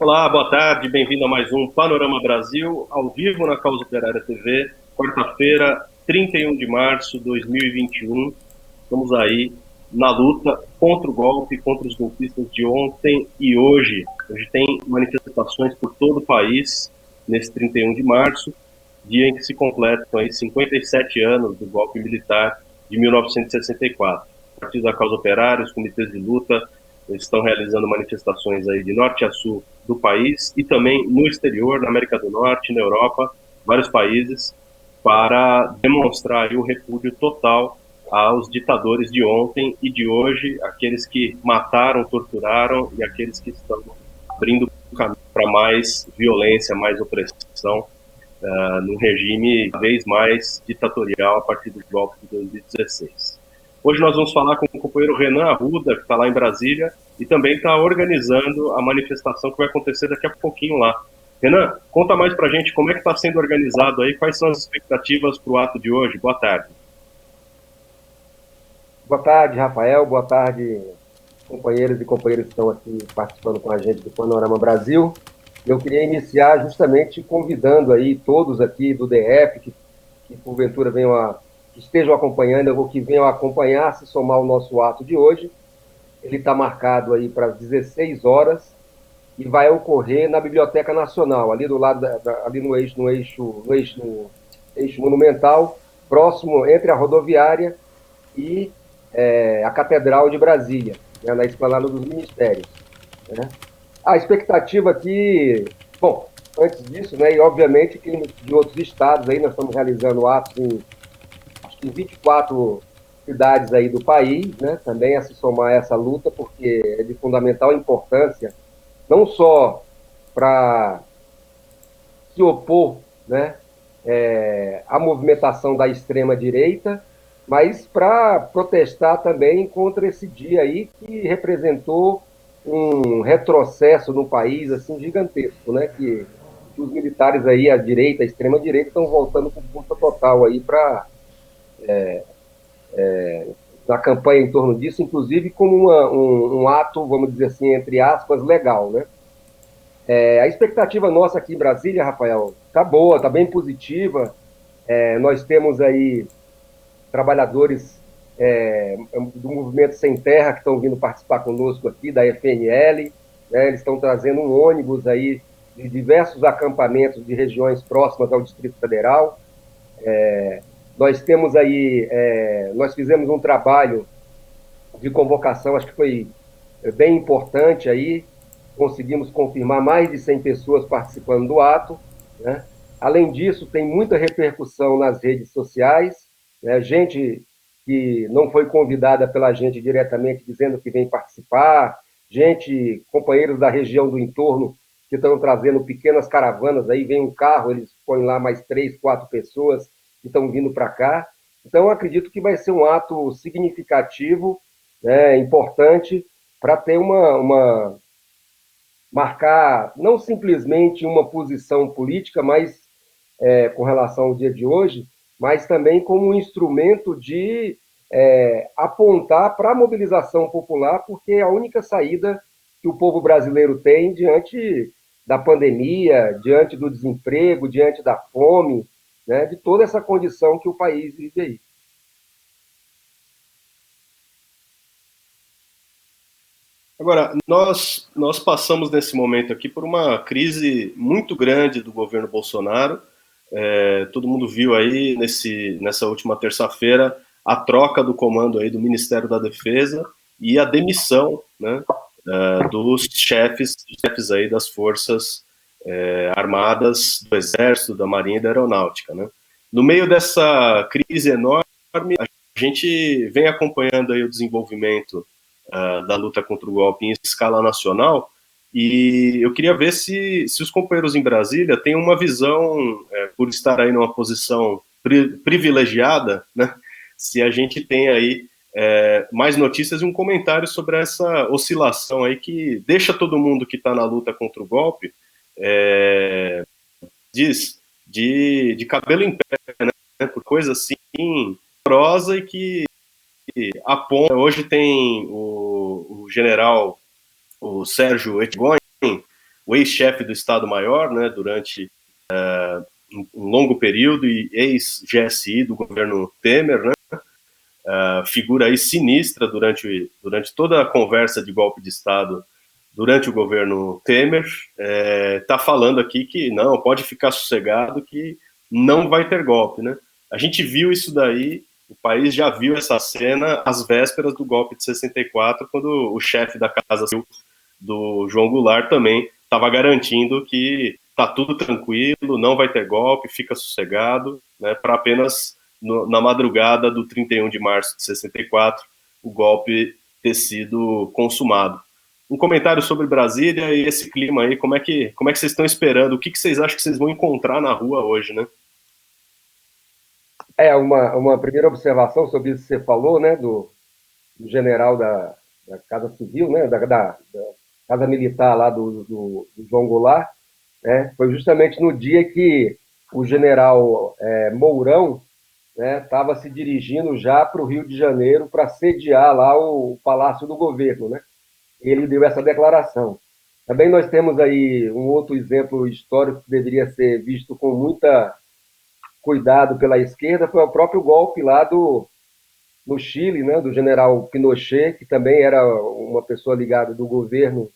Olá, boa tarde, bem-vindo a mais um Panorama Brasil, ao vivo na Causa Operária TV, quarta-feira, 31 de março de 2021. Estamos aí na luta contra o golpe, contra os golpistas de ontem e hoje. Hoje tem manifestações por todo o país, nesse 31 de março, dia em que se completam aí 57 anos do golpe militar de 1964. Partidos da Causa Operária, os comitês de luta, estão realizando manifestações aí de norte a sul do país e também no exterior, na América do Norte, na Europa, vários países, para demonstrar aí o repúdio total aos ditadores de ontem e de hoje, aqueles que mataram, torturaram e aqueles que estão abrindo caminho para mais violência, mais opressão, num regime cada vez mais ditatorial a partir dos golpes de 2016. Hoje nós vamos falar com o companheiro Renan Arruda, que está lá em Brasília, e também está organizando a manifestação que vai acontecer daqui a pouquinho lá. Renan, conta mais para a gente como é que está sendo organizado aí, quais são as expectativas para o ato de hoje. Boa tarde. Boa tarde, Rafael. Boa tarde, companheiros e companheiras que estão aqui participando com a gente do Panorama Brasil. Eu queria iniciar justamente convidando aí todos aqui do DF que porventura que estejam acompanhando ou que venham acompanhar, se somar ao nosso ato de hoje. Ele está marcado aí para as 16 horas e vai ocorrer na Biblioteca Nacional, ali do lado, ali no eixo monumental, próximo entre a rodoviária e a Catedral de Brasília, né, na Esplanada dos Ministérios. Né? A expectativa aqui, bom, antes disso, né, e obviamente que de outros estados aí nós estamos realizando atos acho que em 24 cidades aí do país, né, também a se somar a essa luta, porque é de fundamental importância, não só para se opor, né, à movimentação da extrema-direita, mas para protestar também contra esse dia aí que representou um retrocesso no país assim gigantesco, né? Que os militares aí, a direita, a extrema-direita, estão voltando com força total aí para na campanha em torno disso, inclusive como um ato, vamos dizer assim, entre aspas, legal, né? A expectativa nossa aqui em Brasília, Rafael, tá boa, tá bem positiva. Nós temos aí trabalhadores do Movimento Sem Terra que estão vindo participar conosco aqui, da FNL, né? Eles estão trazendo um ônibus aí de diversos acampamentos de regiões próximas ao Distrito Federal. Nós temos aí, nós fizemos um trabalho de convocação, acho que foi bem importante aí, conseguimos confirmar mais de 100 pessoas participando do ato, né? Além disso, tem muita repercussão nas redes sociais, né? Gente que não foi convidada pela gente diretamente dizendo que vem participar, gente, companheiros da região do entorno que estão trazendo pequenas caravanas, aí vem um carro, eles põem lá mais 3, 4 pessoas que estão vindo para cá. Então, acredito que vai ser um ato significativo, né, importante, para ter marcar não simplesmente uma posição política, mas com relação ao dia de hoje, mas também como um instrumento de apontar para a mobilização popular, porque é a única saída que o povo brasileiro tem diante da pandemia, diante do desemprego, diante da fome, né, de toda essa condição que o país vive aí. Agora, nós passamos nesse momento aqui por uma crise muito grande do governo Bolsonaro. Todo mundo viu aí nessa última terça-feira a troca do comando aí do Ministério da Defesa e a demissão, né, dos chefes aí das forças armadas, do Exército, da Marinha e da Aeronáutica, né? No meio dessa crise enorme, a gente vem acompanhando aí o desenvolvimento da luta contra o golpe em escala nacional, e eu queria ver se os companheiros em Brasília têm uma visão, por estar aí numa posição privilegiada, né, se a gente tem aí mais notícias e um comentário sobre essa oscilação aí que deixa todo mundo que está na luta contra o golpe, diz, de cabelo em pé, né, por coisa assim, prosa e que aponta. Hoje tem o general, o Sérgio Etgoin, o ex-chefe do Estado-Maior, né, durante um longo período, e ex-GSI do governo Temer, né, figura aí sinistra durante toda a conversa de golpe de Estado durante o governo Temer, está falando aqui que não, pode ficar sossegado que não vai ter golpe, né? A gente viu isso daí, o país já viu essa cena às vésperas do golpe de 64, quando o chefe da Casa Civil, do João Goulart, também estava garantindo que tá tudo tranquilo, não vai ter golpe, fica sossegado, né, para apenas na madrugada do 31 de março de 64 o golpe ter sido consumado. Um comentário sobre Brasília e esse clima aí, como é que vocês estão esperando? O que vocês acham que vocês vão encontrar na rua hoje, né? Uma primeira observação sobre isso que você falou, né, do general da Casa Civil, né, da Casa Militar lá do João Goulart, né, foi justamente no dia que o general Mourão estava se dirigindo já para o Rio de Janeiro para sediar lá o Palácio do Governo, né? Ele deu essa declaração. Também nós temos aí um outro exemplo histórico que deveria ser visto com muita cuidado pela esquerda, foi o próprio golpe lá no Chile, né, do general Pinochet, que também era uma pessoa ligada do governo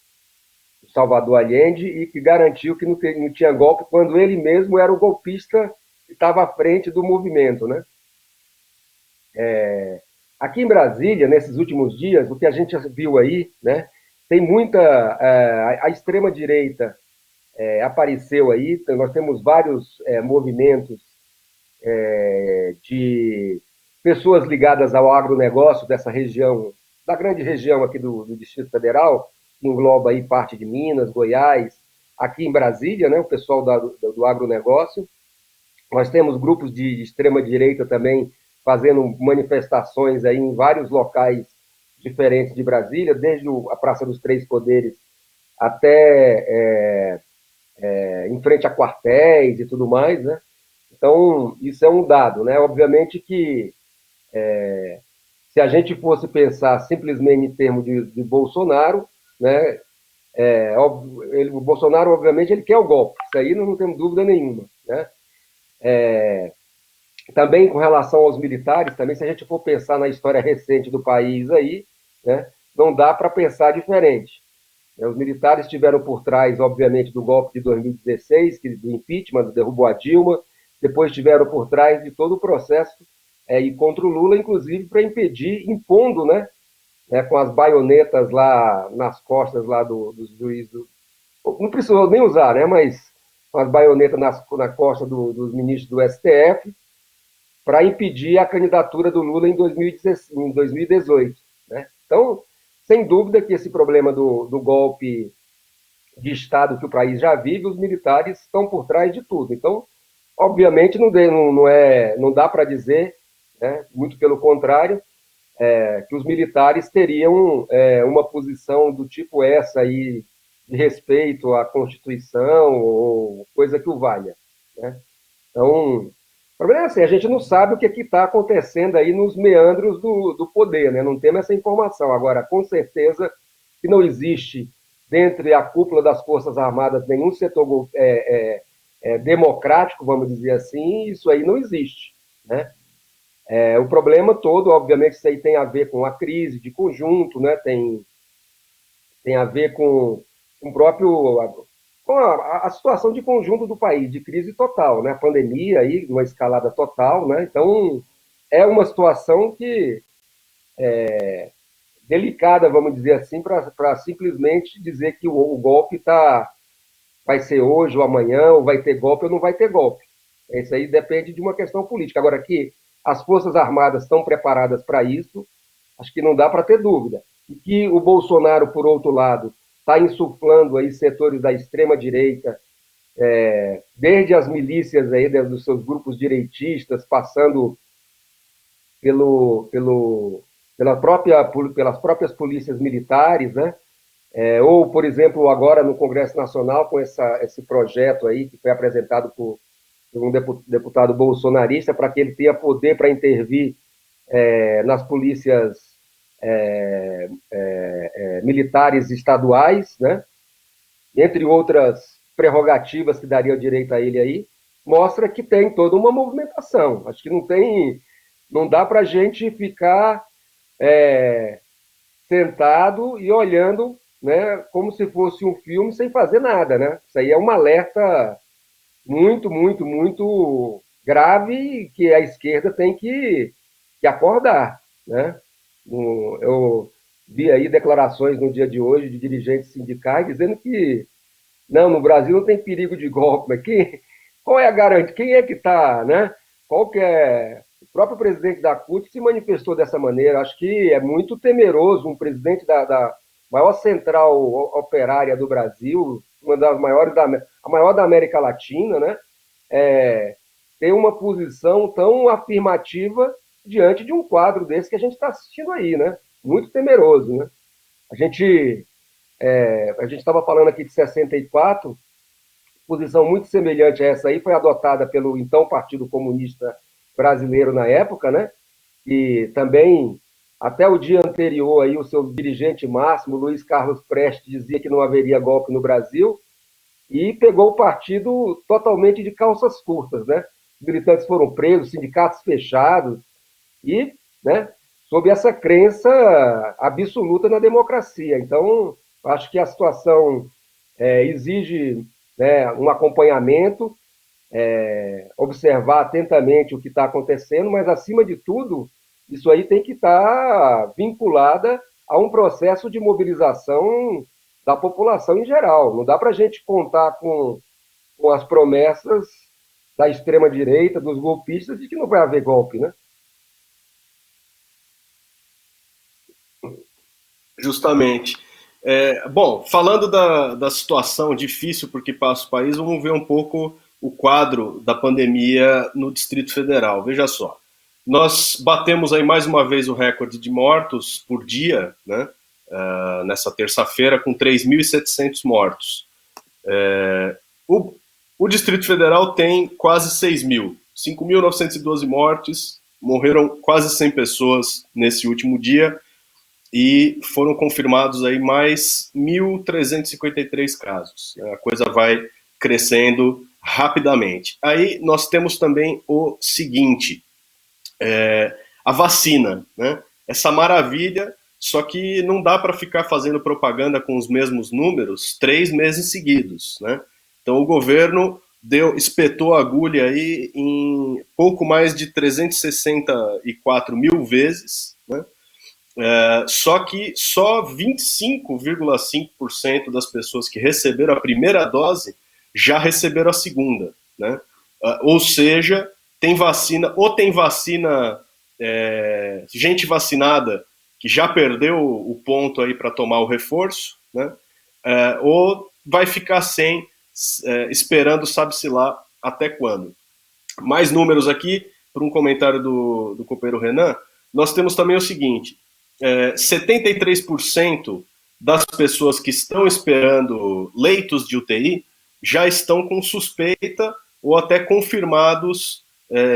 do Salvador Allende e que garantiu que não tinha golpe quando ele mesmo era o golpista que estava à frente do movimento, né? Aqui em Brasília, nesses últimos dias, o que a gente viu aí, né, tem muita... a extrema-direita apareceu aí, nós temos vários movimentos de pessoas ligadas ao agronegócio dessa região, da grande região aqui do Distrito Federal, que engloba aí parte de Minas, Goiás, aqui em Brasília, né, o pessoal do agronegócio. Nós temos grupos de extrema-direita também fazendo manifestações aí em vários locais diferentes de Brasília, desde a Praça dos Três Poderes até em frente a quartéis e tudo mais, né? Então, isso é um dado, né? Obviamente que se a gente fosse pensar simplesmente em termos de Bolsonaro, né? O Bolsonaro, obviamente, ele quer o golpe, isso aí nós não temos dúvida nenhuma, né? Também com relação aos militares, também se a gente for pensar na história recente do país aí, né, não dá para pensar diferente. Os militares estiveram por trás, obviamente, do golpe de 2016, do impeachment, derrubou a Dilma, depois estiveram por trás de todo o processo e contra o Lula, inclusive para impedir, impondo, né, com as baionetas lá nas costas lá dos juízes, não precisou nem usar, né, mas com as baionetas na costa dos ministros do STF, para impedir a candidatura do Lula em 2018. Né? Então, sem dúvida que esse problema do golpe de Estado que o país já vive, os militares estão por trás de tudo. Então, obviamente, não dá para dizer, né, muito pelo contrário, que os militares teriam uma posição do tipo essa aí, de respeito à Constituição ou coisa que o valha. Né? Então, o problema é assim, a gente não sabe o que está acontecendo aí nos meandros do poder, né? Não temos essa informação. Agora, com certeza que não existe, dentre a cúpula das Forças Armadas, nenhum setor democrático, vamos dizer assim, isso aí não existe, né? O problema todo, obviamente, isso aí tem a ver com a crise de conjunto, né? Tem a ver com o próprio... com a situação de conjunto do país, de crise total, né? A pandemia aí, uma escalada total, né? Então, é uma situação que delicada, vamos dizer assim, para simplesmente dizer que o golpe vai ser hoje ou amanhã, ou vai ter golpe ou não vai ter golpe. Isso aí depende de uma questão política. Agora, que as Forças Armadas estão preparadas para isso, acho que não dá para ter dúvida. E que o Bolsonaro, por outro lado, está insuflando aí setores da extrema-direita, desde as milícias aí, dos seus grupos direitistas, passando pelas próprias polícias militares, né? Ou, por exemplo, agora no Congresso Nacional, com esse projeto aí que foi apresentado por um deputado bolsonarista, para que ele tenha poder para intervir nas polícias militares estaduais, né? entre outras prerrogativas que daria direito a ele aí, mostra que tem toda uma movimentação. Acho que não dá para a gente ficar sentado e olhando, né, como se fosse um filme sem fazer nada, né? Isso aí é um alerta muito, muito, muito grave que a esquerda tem que acordar, né? Eu vi aí declarações no dia de hoje de dirigentes sindicais dizendo que não, no Brasil não tem perigo de golpe, mas qual é a garantia? Quem é que está, né? Qual que é? O próprio presidente da CUT se manifestou dessa maneira. Acho que é muito temeroso um presidente da maior central operária do Brasil, uma das maiores a maior da América Latina, né? Ter uma posição tão afirmativa diante de um quadro desse que a gente está assistindo aí, né? Muito temeroso, né? A gente a gente estava falando aqui de 64, posição muito semelhante a essa aí foi adotada pelo então Partido Comunista Brasileiro na época, né? E também, até o dia anterior, aí, o seu dirigente máximo, Luiz Carlos Prestes, dizia que não haveria golpe no Brasil e pegou o partido totalmente de calças curtas, né? Os militantes foram presos, sindicatos fechados e, né, sob essa crença absoluta na democracia. Então, acho que a situação exige, né, um acompanhamento, observar atentamente o que está acontecendo, mas, acima de tudo, isso aí tem que estar vinculada a um processo de mobilização da população em geral. Não dá para a gente contar com as promessas da extrema-direita, dos golpistas, de que não vai haver golpe, né? Justamente. Bom, falando da situação difícil por que passa o país, vamos ver um pouco o quadro da pandemia no Distrito Federal. Veja só, nós batemos aí mais uma vez o recorde de mortos por dia, né? Nessa terça-feira, com 3.700 mortos. O, o Distrito Federal tem quase 6 mil, 5.912 mortes, morreram quase 100 pessoas nesse último dia, e foram confirmados aí mais 1.353 casos. A coisa vai crescendo rapidamente. Aí nós temos também o seguinte, a vacina, né? Essa maravilha, só que não dá para ficar fazendo propaganda com os mesmos números 3 meses seguidos, né? Então o governo espetou a agulha aí em pouco mais de 364 mil vezes, né? Só que só 25,5% das pessoas que receberam a primeira dose já receberam a segunda, né? Ou seja, tem vacina, ou tem vacina, gente vacinada que já perdeu o ponto aí para tomar o reforço, né? Ou vai ficar sem, esperando sabe-se lá até quando. Mais números aqui, por um comentário do companheiro Renan, nós temos também o seguinte, 73% das pessoas que estão esperando leitos de UTI já estão com suspeita ou até confirmados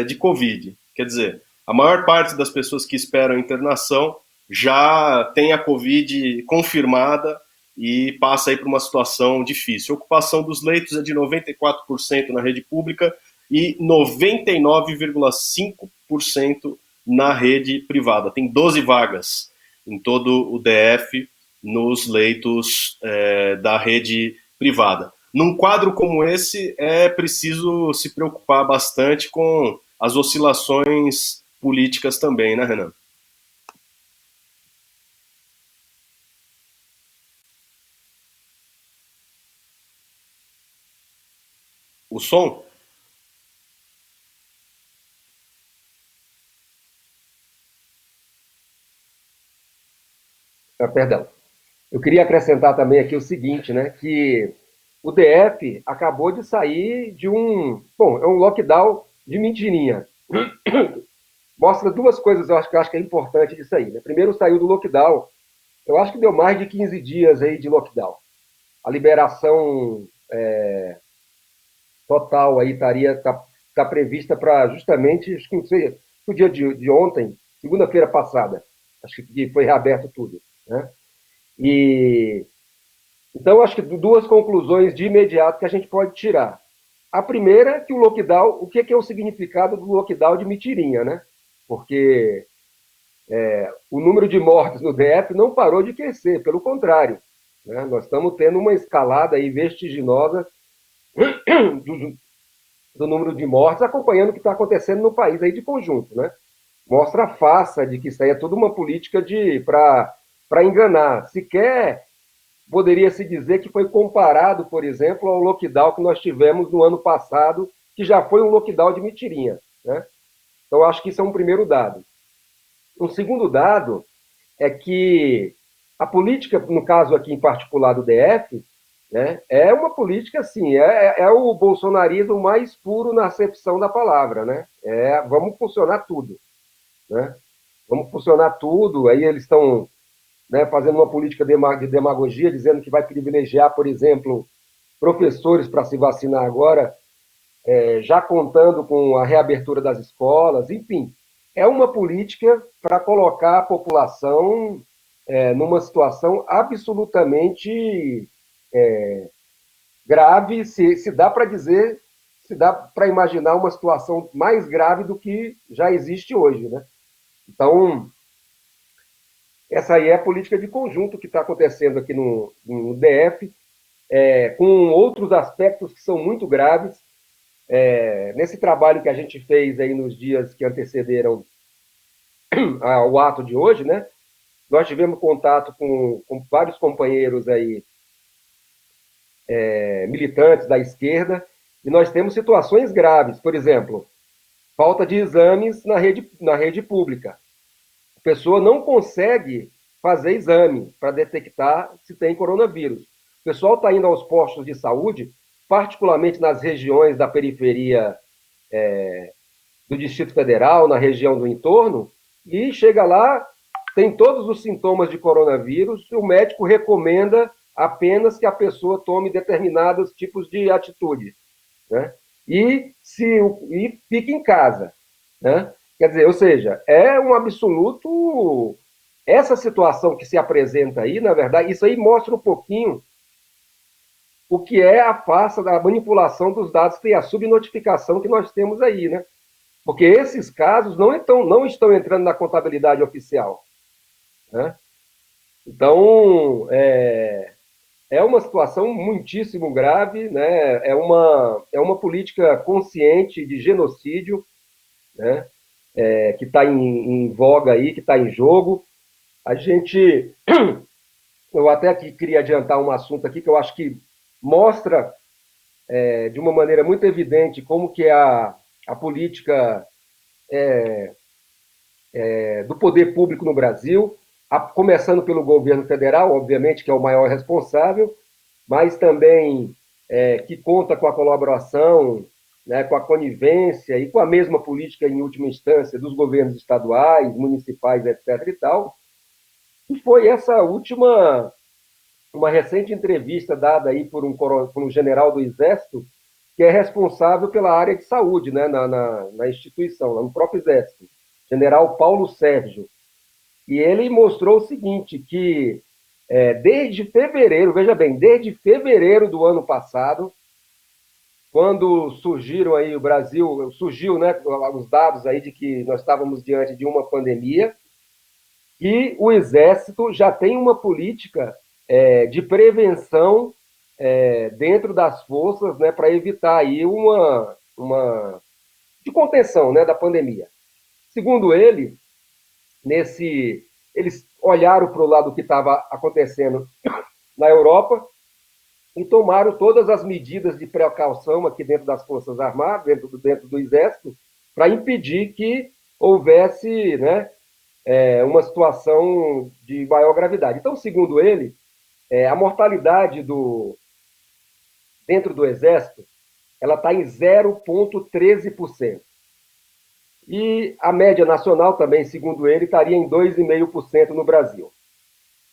de Covid. Quer dizer, a maior parte das pessoas que esperam internação já tem a Covid confirmada e passa aí por uma situação difícil. A ocupação dos leitos é de 94% na rede pública e 99,5% na rede privada. Tem 12 vagas em todo o DF nos leitos da rede privada. Num quadro como esse, é preciso se preocupar bastante com as oscilações políticas também, né, Renan? O som? Perdão. Eu queria acrescentar também aqui o seguinte, né, que o DF acabou de sair de é um lockdown de mentirinha. Mostra duas coisas, eu acho que é importante disso aí, né? Primeiro, saiu do lockdown, eu acho que deu mais de 15 dias aí de lockdown. A liberação total aí tá prevista para justamente, acho que não sei, o dia de ontem, segunda-feira passada, acho que foi reaberto tudo, né? E Então, acho que duas conclusões de imediato que a gente pode tirar. A primeira é que o lockdown, o que é o significado do lockdown de mentirinha, né? Porque o número de mortes no DF não parou de crescer, pelo contrário. Né? Nós estamos tendo uma escalada aí vertiginosa do, do número de mortes, acompanhando o que está acontecendo no país aí de conjunto. Né? Mostra a farsa de que isso aí é tudo uma política para enganar. Sequer poderia se dizer que foi comparado, por exemplo, ao lockdown que nós tivemos no ano passado, que já foi um lockdown de mentirinha. Né? Então, acho que isso é um primeiro dado. Um segundo dado é que a política, no caso aqui em particular do DF, né, é uma política assim, é o bolsonarismo mais puro na acepção da palavra, né? Vamos funcionar tudo, né? Vamos funcionar tudo. Aí eles estão, né, fazendo uma política de demagogia, dizendo que vai privilegiar, por exemplo, professores para se vacinar agora, já contando com a reabertura das escolas, enfim. É uma política para colocar a população numa situação absolutamente grave, se dá para dizer, se dá para imaginar uma situação mais grave do que já existe hoje. Né? Então, essa aí é a política de conjunto que está acontecendo aqui no DF, com outros aspectos que são muito graves. Nesse trabalho que a gente fez aí nos dias que antecederam ao ato de hoje, né, nós tivemos contato com vários companheiros aí, militantes da esquerda, e nós temos situações graves. Por exemplo, falta de exames na rede pública. A pessoa não consegue fazer exame para detectar se tem coronavírus. O pessoal está indo aos postos de saúde, particularmente nas regiões da periferia do Distrito Federal, na região do entorno, e chega lá, tem todos os sintomas de coronavírus, e o médico recomenda apenas que a pessoa tome determinados tipos de atitude, né? E fique em casa, né? Quer dizer, ou seja, é um absoluto. Essa situação que se apresenta aí, na verdade, isso aí mostra um pouquinho o que é a farsa da manipulação dos dados e a subnotificação que nós temos aí, né? Porque esses casos não estão entrando na contabilidade oficial, né? Então, é uma situação muitíssimo grave, né? É uma política consciente de genocídio, né? Que está em voga aí, que está em jogo. Eu até aqui queria adiantar um assunto aqui que eu acho que mostra de uma maneira muito evidente como que é a política do poder público no Brasil, começando pelo governo federal, obviamente, que é o maior responsável, mas também que conta com a colaboração, né, com a conivência e com a mesma política, em última instância, dos governos estaduais, municipais, etc. e tal. E foi essa última, uma recente entrevista dada aí por um general do Exército, que é responsável pela área de saúde, né, na instituição, no próprio Exército, general Paulo Sérgio. E ele mostrou o seguinte, que desde fevereiro, veja bem, desde fevereiro do ano passado, quando surgiram aí o Brasil, surgiu, né, os dados aí de que nós estávamos diante de uma pandemia, e o Exército já tem uma política de prevenção dentro das forças, né, para evitar aí uma de contenção, né, da pandemia. Segundo ele, eles olharam para o lado que estava acontecendo na Europa e tomaram todas as medidas de precaução aqui dentro das Forças Armadas, dentro do Exército, para impedir que houvesse, né, uma situação de maior gravidade. Então, segundo ele, a mortalidade dentro do Exército ela está em 0,13%. E a média nacional também, segundo ele, estaria em 2,5% no Brasil.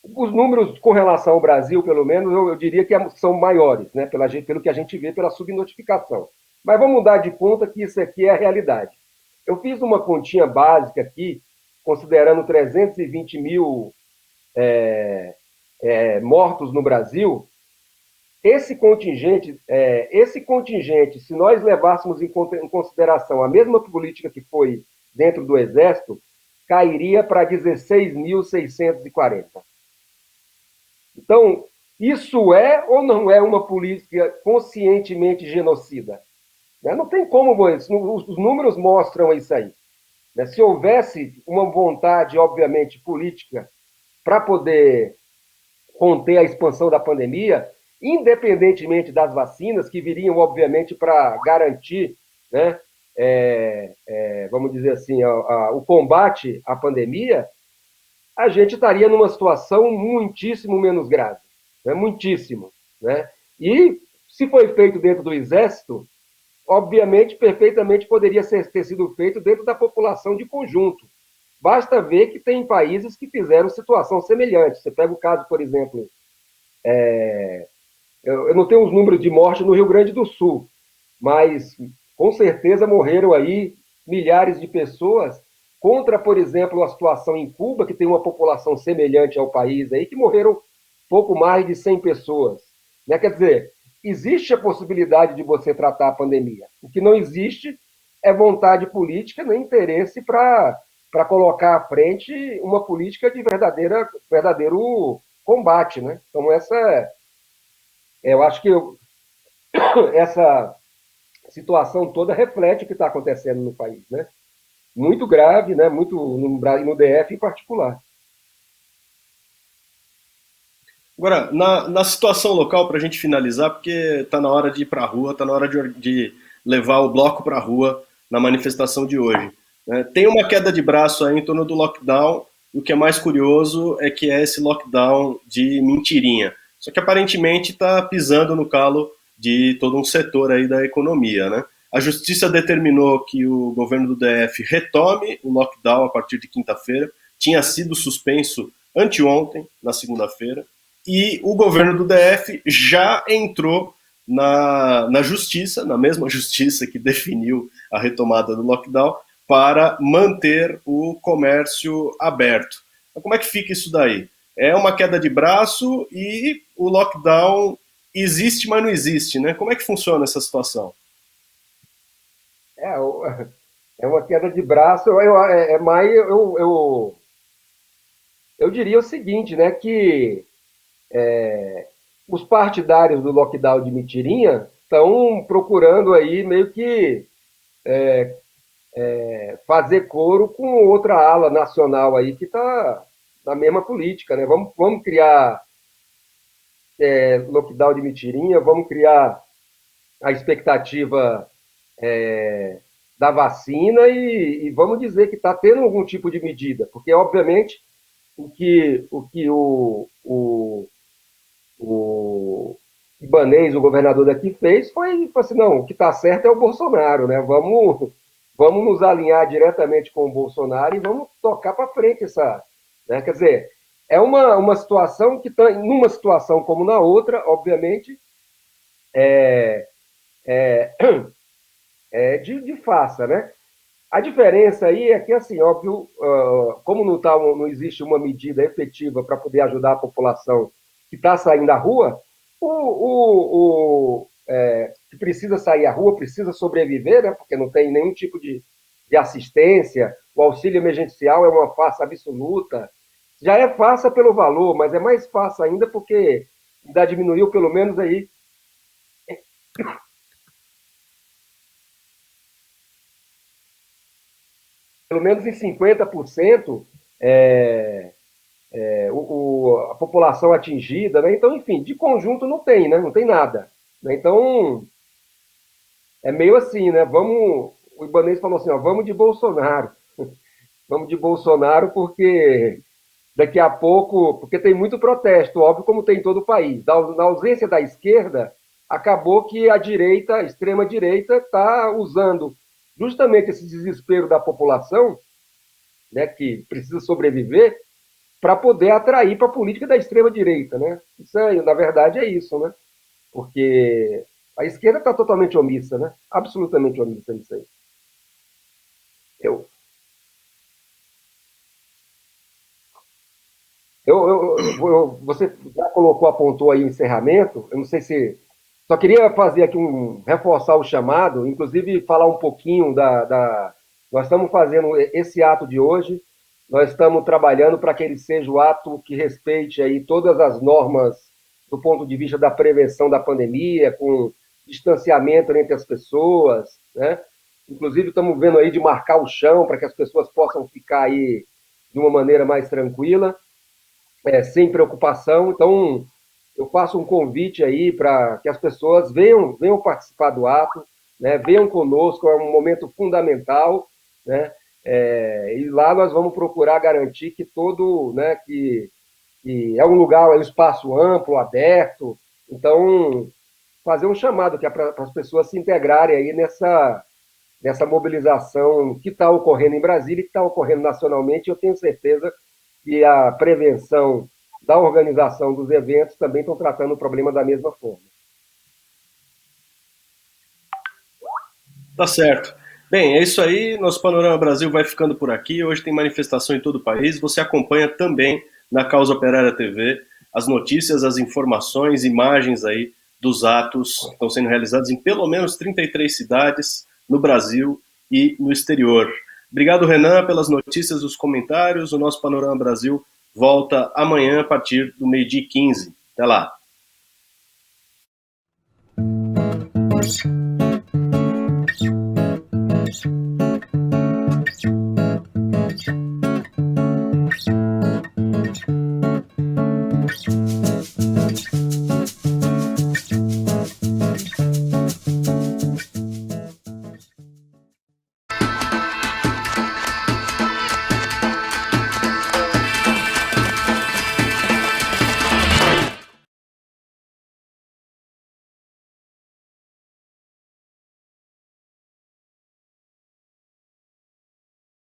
Os números com relação ao Brasil, pelo menos, eu diria que são maiores, né, pelo que a gente vê pela subnotificação. Mas vamos dar de conta que isso aqui é a realidade. Eu fiz uma continha básica aqui, considerando 320 mil mortos no Brasil, esse contingente, se nós levássemos em consideração a mesma política que foi dentro do Exército, cairia para 16.640. Então, isso é ou não é uma política conscientemente genocida? Não tem como, os números mostram isso aí. Se houvesse uma vontade, obviamente, política para poder conter a expansão da pandemia, independentemente das vacinas, que viriam, obviamente, para garantir, né, vamos dizer assim, o combate à pandemia, a gente estaria numa situação muitíssimo menos grave, né, muitíssimo. Né? E se foi feito dentro do Exército, obviamente, perfeitamente poderia ter sido feito dentro da população de conjunto. Basta ver que tem países que fizeram situação semelhante. Você pega o caso, por exemplo, eu não tenho os números de morte no Rio Grande do Sul, mas com certeza morreram aí milhares de pessoas contra, por exemplo, a situação em Cuba, que tem uma população semelhante ao país aí, que morreram pouco mais de 100 pessoas. Né? Quer dizer, existe a possibilidade de você tratar a pandemia. O que não existe é vontade política nem interesse para colocar à frente uma política de verdadeiro combate. Né? Então, eu acho que essa situação toda reflete o que está acontecendo no país. Né? Muito grave, né? Muito no DF em particular. Agora, na situação local, para a gente finalizar, porque está na hora de ir para a rua, está na hora de levar o bloco para a rua na manifestação de hoje. Né? Tem uma queda de braço aí em torno do lockdown, e o que é mais curioso é que é esse lockdown de mentirinha. Só que aparentemente está pisando no calo de todo um setor aí da economia. Né? A justiça determinou que o governo do DF retome o lockdown a partir de quinta-feira, tinha sido suspenso anteontem, na segunda-feira, e o governo do DF já entrou na justiça, na mesma justiça que definiu a retomada do lockdown, para manter o comércio aberto. Então, como é que fica isso daí? É uma queda de braço e o lockdown existe, mas não existe, né? Como é que funciona essa situação? É, é uma queda de braço. Mais, eu diria o seguinte, né, que os partidários do lockdown de mentirinha estão procurando aí meio que fazer coro com outra ala nacional aí que está na mesma política, né? Vamos criar lockdown de mentirinha, vamos criar a expectativa da vacina e vamos dizer que está tendo algum tipo de medida, porque obviamente o Ibanez, o governador daqui, fez foi assim, não, o que está certo é o Bolsonaro, né? Vamos nos alinhar diretamente com o Bolsonaro e vamos tocar para frente essa. Né? Quer dizer, é uma situação que está, numa situação como na outra, obviamente, de farsa, né? A diferença aí é que, assim, óbvio, como não existe uma medida efetiva para poder ajudar a população que está saindo à rua, que precisa sair à rua, precisa sobreviver, né? Porque não tem nenhum tipo de assistência, o auxílio emergencial é uma farsa absoluta. Já é farsa pelo valor, mas é mais farsa ainda porque ainda diminuiu pelo menos aí pelo menos em 50% a população atingida, né? Então, enfim, de conjunto não tem, né? Não tem nada. Né? Então, é meio assim, né? O Ibanez falou assim, ó, vamos de Bolsonaro. Vamos de Bolsonaro porque daqui a pouco, porque tem muito protesto, óbvio, como tem em todo o país. Na ausência da esquerda, acabou que a direita, a extrema-direita, está usando justamente esse desespero da população, né, que precisa sobreviver, para poder atrair para a política da extrema-direita. Né? Isso aí, na verdade, é isso, né? Porque a esquerda está totalmente omissa, né? Absolutamente omissa nisso aí. Eu, Você já colocou, apontou aí o encerramento, eu não sei se. Só queria fazer aqui reforçar o chamado, inclusive falar um pouquinho nós estamos fazendo esse ato de hoje, nós estamos trabalhando para que ele seja o ato que respeite aí todas as normas do ponto de vista da prevenção da pandemia, com distanciamento entre as pessoas, né? Inclusive estamos vendo aí de marcar o chão para que as pessoas possam ficar aí de uma maneira mais tranquila, sem preocupação. Então, eu faço um convite aí para que as pessoas venham participar do ato, né? Venham conosco, é um momento fundamental, né? E lá nós vamos procurar garantir que né, que é um lugar, é um espaço amplo, aberto. Então, fazer um chamado que é para as pessoas se integrarem aí nessa mobilização que está ocorrendo em Brasília e que está ocorrendo nacionalmente. Eu tenho certeza que a prevenção da organização dos eventos também estão tratando o problema da mesma forma. Tá certo. Bem, é isso aí. Nosso Panorama Brasil vai ficando por aqui. Hoje tem manifestação em todo o país. Você acompanha também na Causa Operária TV as notícias, as informações, imagens aí dos atos que estão sendo realizados em pelo menos 33 cidades no Brasil e no exterior. Obrigado, Renan, pelas notícias, os comentários. O nosso Panorama Brasil volta amanhã a partir do 12h15. Até lá.